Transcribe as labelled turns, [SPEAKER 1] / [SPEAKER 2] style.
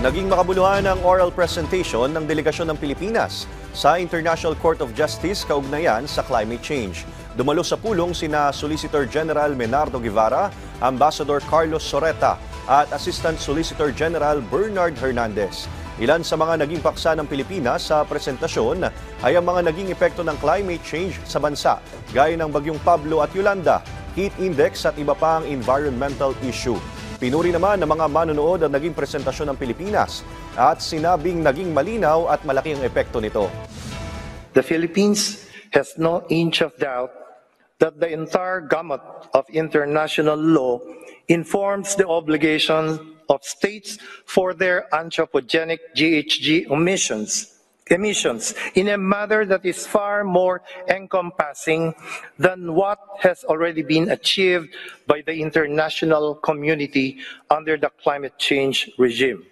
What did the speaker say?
[SPEAKER 1] Naging makabuluhan ang oral presentation ng delegasyon ng Pilipinas sa International Court of Justice kaugnayan sa climate change. Dumalo sa pulong sina Solicitor General Menardo Guevara, Ambassador Carlos Soreta at Assistant Solicitor General Bernard Hernandez. Ilan sa mga naging paksa ng Pilipinas sa presentasyon ay ang mga naging epekto ng climate change sa bansa, gaya ng bagyong Pablo at Yolanda, heat index at iba pang environmental issue. Pinuri naman ng mga manonood ang naging presentasyon ng Pilipinas at sinabing naging malinaw at malaki ang epekto nito.
[SPEAKER 2] The Philippines has no inch of doubt that the entire gamut of international law informs the obligation of states for their anthropogenic GHG emissions in a manner that is far more encompassing than what has already been achieved by the international community under the climate change regime.